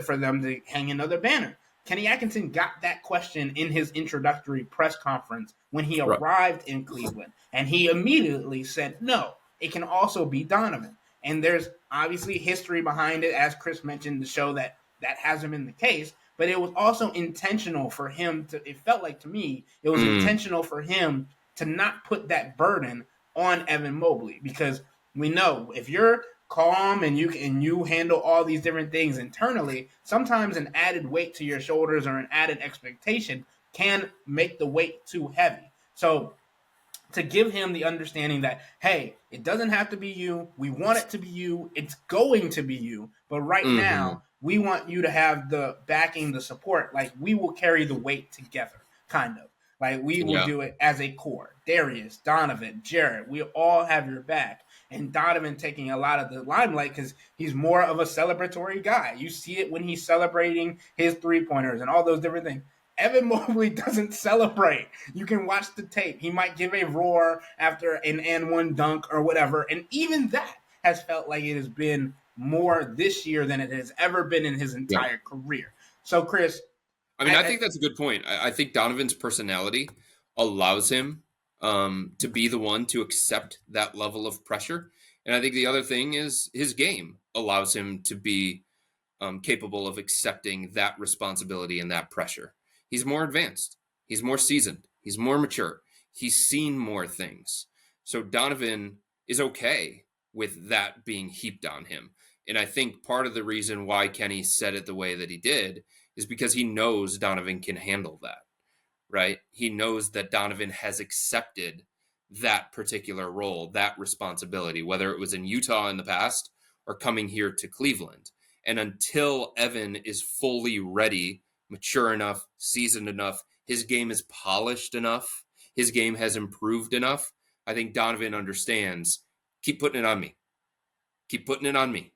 for them to hang another banner. Kenny Atkinson got that question in his introductory press conference when he arrived in Cleveland. And he immediately said, no, it can also be Donovan. And there's obviously history behind it, as Chris mentioned, to show that hasn't been the case. But it was also intentional for him it felt like to me, it was intentional for him to not put that burden on Evan Mobley. Because we know if you're calm and you handle all these different things internally, sometimes an added weight to your shoulders or an added expectation can make the weight too heavy. So to give him the understanding that, hey, it doesn't have to be you. We want it to be you. It's going to be you. But right now, we want you to have the backing, the support. Like, we will carry the weight together, kind of. Like, we will do it as a core. Darius, Donovan, Jared, we all have your back. And Donovan taking a lot of the limelight because he's more of a celebratory guy. You see it when he's celebrating his three-pointers and all those different things. Evan Mobley doesn't celebrate. You can watch the tape. He might give a roar after an and one dunk or whatever. And even that has felt like it has been more this year than it has ever been in his entire career. So, Chris. I think that's a good point. I think Donovan's personality allows him to be the one to accept that level of pressure. And I think the other thing is his game allows him to be capable of accepting that responsibility and that pressure. He's more advanced. He's more seasoned. He's more mature. He's seen more things. So Donovan is okay with that being heaped on him. And I think part of the reason why Kenny said it the way that he did is because he knows Donovan can handle that. right? He knows that Donovan has accepted that particular role, that responsibility, whether it was in Utah in the past or coming here to Cleveland. And until Evan is fully ready, mature enough, seasoned enough, his game is polished enough, his game has improved enough, I think Donovan understands, keep putting it on me. Keep putting it on me.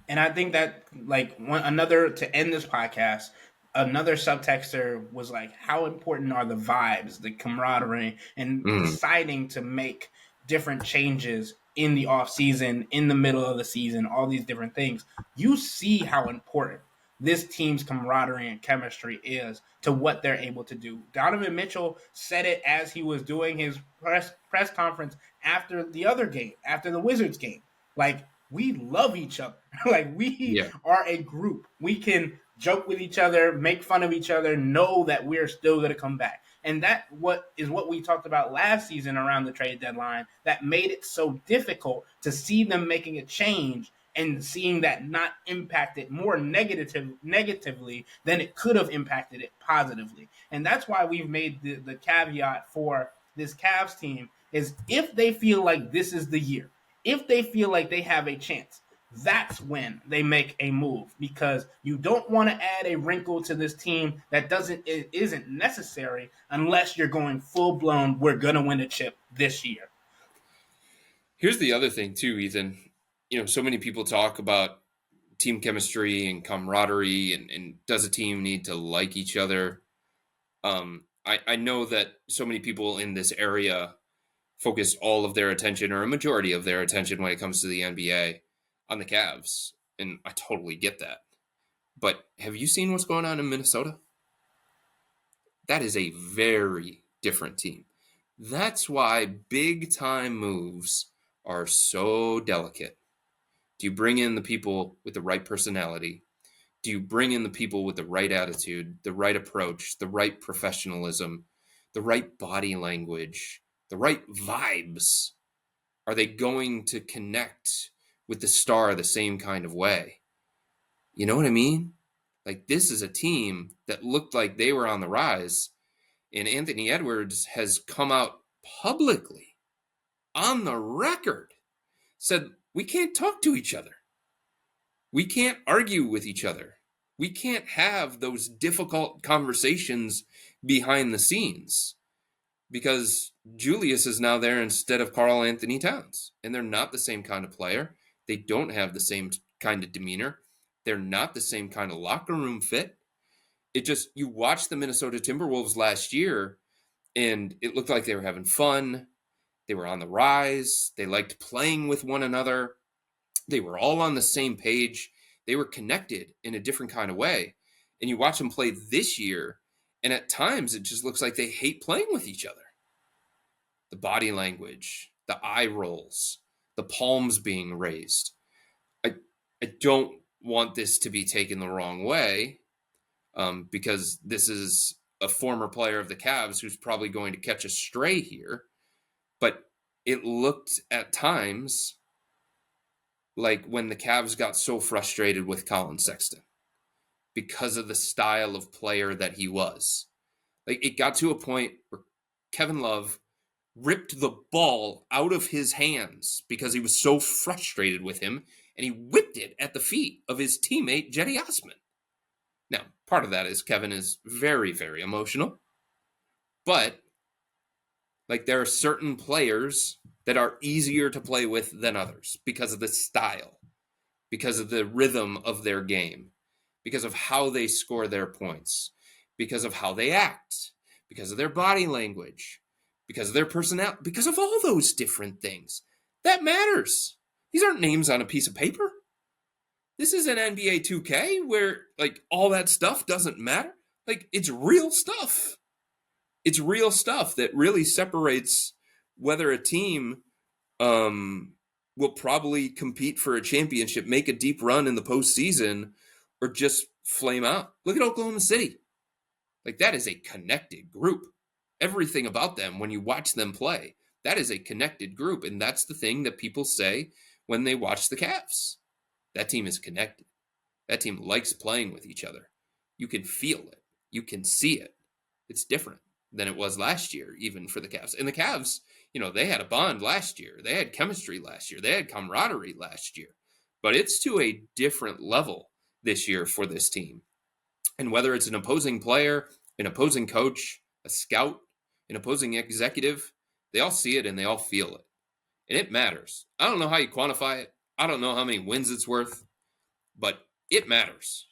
And I think that another to end this podcast, another subtexter was like, how important are the vibes, the camaraderie, and deciding to make different changes in the off season, in the middle of the season, all these different things. You see how important this team's camaraderie and chemistry is to what they're able to do. Donovan Mitchell said it as he was doing his press conference after the other game, after the Wizards game. Like, we love each other. Like, we are a group. We can joke with each other, make fun of each other, know that we're still going to come back. And that what we talked about last season around the trade deadline that made it so difficult to see them making a change and seeing that not impact it more negatively than it could have impacted it positively. And that's why we've made the caveat for this Cavs team is if they feel like this is the year, if they feel like they have a chance, that's when they make a move, because you don't want to add a wrinkle to this team that isn't necessary unless you're going full blown, we're going to win a chip this year. Here's the other thing too, Ethan. So many people talk about team chemistry and camaraderie and does a team need to like each other? I know that so many people in this area focus all of their attention, or a majority of their attention when it comes to the NBA, on the Cavs. And I totally get that. But have you seen what's going on in Minnesota? That is a very different team. That's why big time moves are so delicate. Do you bring in the people with the right personality? Do you bring in the people with the right attitude, the right approach, the right professionalism, the right body language, the right vibes? Are they going to connect with the star the same kind of way? You know what I mean? Like, this is a team that looked like they were on the rise, and Anthony Edwards has come out publicly on the record, said, we can't talk to each other. We can't argue with each other. We can't have those difficult conversations behind the scenes because Julius is now there instead of Karl Anthony Towns. And they're not the same kind of player. They don't have the same kind of demeanor. They're not the same kind of locker room fit. You watched the Minnesota Timberwolves last year, and it looked like they were having fun. They were on the rise. They liked playing with one another. They were all on the same page. They were connected in a different kind of way. And you watch them play this year, and at times it just looks like they hate playing with each other. The body language, the eye rolls, the palms being raised. I don't want this to be taken the wrong way, because this is a former player of the Cavs who's probably going to catch a stray here. But it looked at times like when the Cavs got so frustrated with Colin Sexton because of the style of player that he was. Like, it got to a point where Kevin Love ripped the ball out of his hands because he was so frustrated with him, and he whipped it at the feet of his teammate, Jetty Osman. Now, part of that is Kevin is very, very emotional, but like, there are certain players that are easier to play with than others because of the style, because of the rhythm of their game, because of how they score their points, because of how they act, because of their body language, because of their personality, because of all those different things. That matters. These aren't names on a piece of paper. This is an NBA 2K where, like, all that stuff doesn't matter. Like, it's real stuff. It's real stuff that really separates whether a team will probably compete for a championship, make a deep run in the postseason, or just flame out. Look at Oklahoma City. Like, that is a connected group. Everything about them, when you watch them play, that is a connected group. And that's the thing that people say when they watch the Cavs. That team is connected. That team likes playing with each other. You can feel it. You can see it. It's different than it was last year, even for the Cavs. And the Cavs, they had a bond last year. They had chemistry last year. They had camaraderie last year. But it's to a different level this year for this team. And whether it's an opposing player, an opposing coach, a scout, an opposing executive, they all see it and they all feel it. And it matters. I don't know how you quantify it. I don't know how many wins it's worth, but it matters.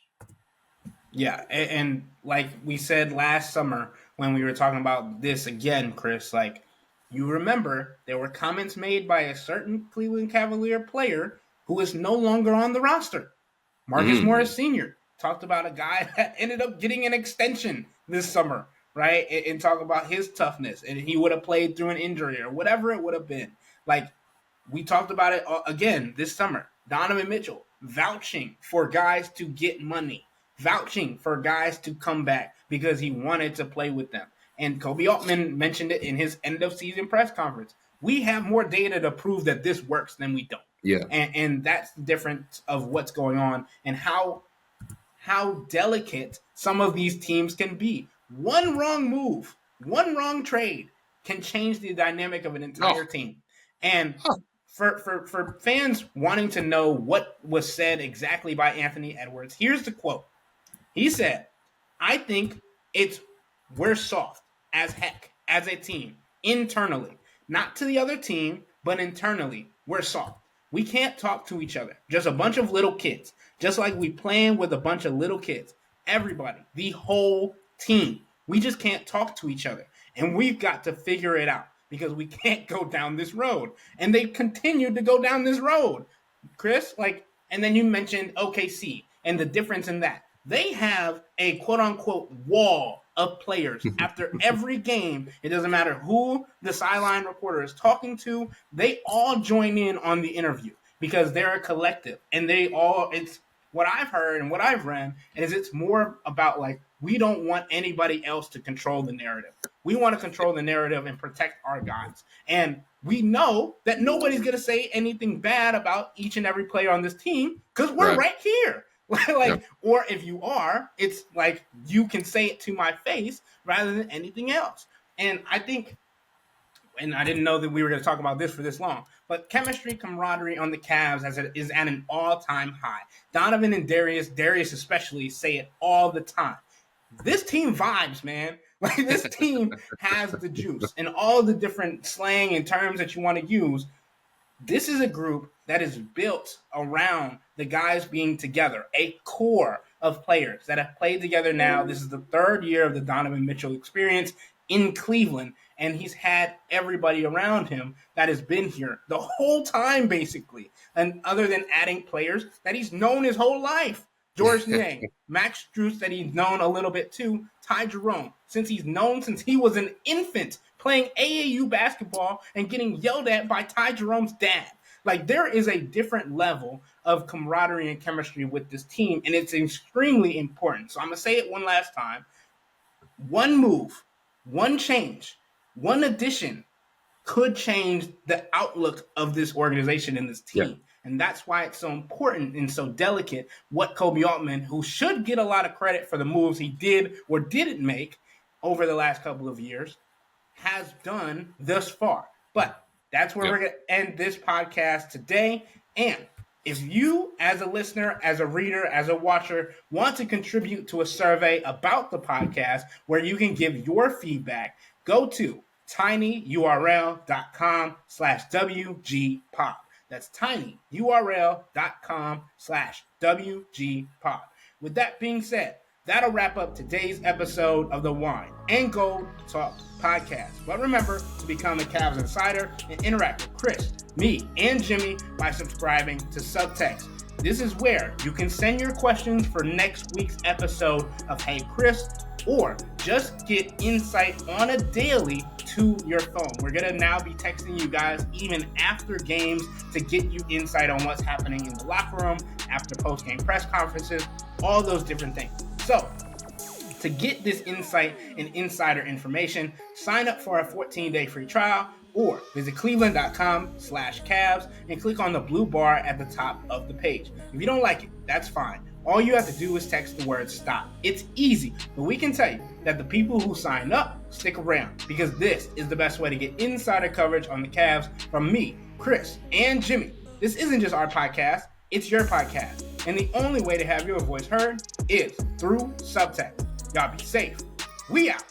Yeah, and like we said last summer when we were talking about this again, Chris, like you remember there were comments made by a certain Cleveland Cavalier player who is no longer on the roster. Marcus Morris Sr. talked about a guy that ended up getting an extension this summer, right? And talk about his toughness, and he would have played through an injury or whatever it would have been. Like, we talked about it again this summer. Donovan Mitchell vouching for guys to get money, vouching for guys to come back because he wanted to play with them. And Kobe Altman mentioned it in his end-of-season press conference. We have more data to prove that this works than we don't. Yeah. And that's the difference of what's going on and how delicate some of these teams can be. One wrong move, one wrong trade can change the dynamic of an entire team. And for fans wanting to know what was said exactly by Anthony Edwards, here's the quote. He said, "I think we're soft as heck as a team internally. Not to the other team, but internally, we're soft. We can't talk to each other. Just a bunch of little kids. Just like we playing with a bunch of little kids. Everybody, the whole team. We just can't talk to each other. And we've got to figure it out because we can't go down this road." And they continued to go down this road. Chris, and then you mentioned OKC and the difference in that. They have a quote-unquote wall of players after every game. It doesn't matter who the sideline reporter is talking to. They all join in on the interview because they're a collective. And it's what I've heard and what I've read is it's more about we don't want anybody else to control the narrative. We want to control the narrative and protect our guys. And we know that nobody's going to say anything bad about each and every player on this team because we're right here. Or if you are, it's you can say it to my face rather than anything else. And I think, and I didn't know that we were going to talk about this for this long, but chemistry, camaraderie on the Cavs is at an all-time high. Donovan and Darius especially, say it all the time. This team vibes, man. This team has the juice and all the different slang and terms that you want to use. This is a group that is built around the guys being together, a core of players that have played together now. This is the third year of the Donovan Mitchell experience in Cleveland, and he's had everybody around him that has been here the whole time, basically, and other than adding players that he's known his whole life. George Niang, Max Strus that he's known a little bit too, Ty Jerome, since he was an infant playing AAU basketball and getting yelled at by Ty Jerome's dad. There is a different level of camaraderie and chemistry with this team, and it's extremely important. So I'm going to say it one last time. One move, one change, one addition could change the outlook of this organization and this team. Yeah. And that's why it's so important and so delicate what Kobe Altman, who should get a lot of credit for the moves he did or didn't make over the last couple of years, has done thus far. But that's where we're going to end this podcast today. And if you, as a listener, as a reader, as a watcher, want to contribute to a survey about the podcast where you can give your feedback, go to tinyurl.com/WGPod. That's tinyurl.com/WGPod. With that being said, that'll wrap up today's episode of the Wine and Gold Talk podcast. But remember to become a Cavs Insider and interact with Chris, me, and Jimmy by subscribing to Subtext. This is where you can send your questions for next week's episode of Hey Chris, or just get insight on a daily to your phone. We're going to now be texting you guys even after games to get you insight on what's happening in the locker room, after post-game press conferences, all those different things. So, to get this insight and insider information, sign up for a 14-day free trial or visit cleveland.com/Cavs and click on the blue bar at the top of the page. If you don't like it, that's fine. All you have to do is text the word STOP. It's easy, but we can tell you that the people who sign up stick around because this is the best way to get insider coverage on the Cavs from me, Chris, and Jimmy. This isn't just our podcast, it's your podcast. And the only way to have your voice heard is through subtext. Y'all be safe. We out.